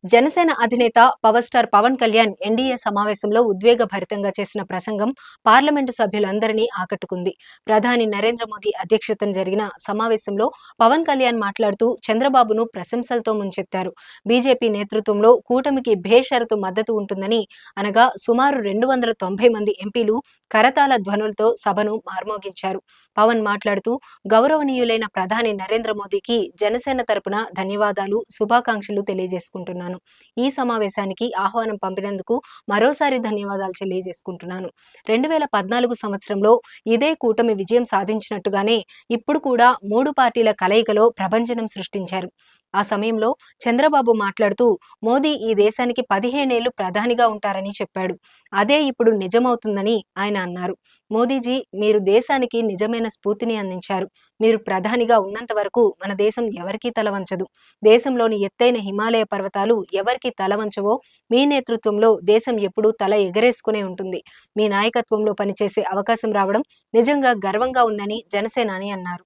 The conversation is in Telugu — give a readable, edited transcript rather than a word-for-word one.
జనసేన అధినేత power star Pawan Kalyan NDA సమావేశంలో ఉద్వేగభరితంగా చేసిన ప్రసంగం పార్లమెంటు సభ్యులందరినీ ఆకట్టుకుంది. ప్రధాని నరేంద్ర మోదీ అధ్యక్షతన జరిగిన సమావేశంలో పవన్ కళ్యాణ్ మాట్లాడుతూ చంద్రబాబును ప్రశంసలతో ముంచెత్తారు. బీజేపీ నేతృత్వంలో కూటమికి బేషరతు మద్దతు ఉంటుందని అనగా సుమారు 290 మంది ఎంపీలు కరతాళ ధ్వనులతో సభను మార్మోగించారు. పవన్ మాట్లాడుతూ గౌరవనీయులైన ప్రధాని నరేంద్ర మోదీకి జనసేన తరపున ధన్యవాదాలు, శుభాకాంక్షలు తెలియజేసుకుంటున్నాను. ఈ సమావేశానికి ఆహ్వానం పంపినందుకు మరోసారి ధన్యవాదాలు తెలియజేసుకుంటున్నాను. 2014 సంవత్సరంలో ఇదే కూటమి విజయం సాధించినట్టుగానే ఇప్పుడు కూడా 3 పార్టీల కలయికలో ప్రభంజనం సృష్టించారు. ఆ సమయంలో చంద్రబాబు మాట్లాడుతూ మోదీ ఈ దేశానికి 15 ఏళ్లు ప్రధానిగా ఉంటారని చెప్పాడు. అదే ఇప్పుడు నిజమవుతుందని ఆయన అన్నారు. మోదీజీ, మీరు దేశానికి నిజమైన స్ఫూర్తిని అందించారు. మీరు ప్రధానిగా ఉన్నంత వరకు మన దేశం ఎవరికీ తలవంచదు. దేశంలోని ఎత్తైన హిమాలయ పర్వతాలు ఎవరికి తలవంచవో మీ నేతృత్వంలో దేశం ఎప్పుడూ తల ఎగరేసుకునే ఉంటుంది. మీ నాయకత్వంలో పనిచేసే అవకాశం రావడం నిజంగా గర్వంగా ఉందని జనసేనాని అన్నారు.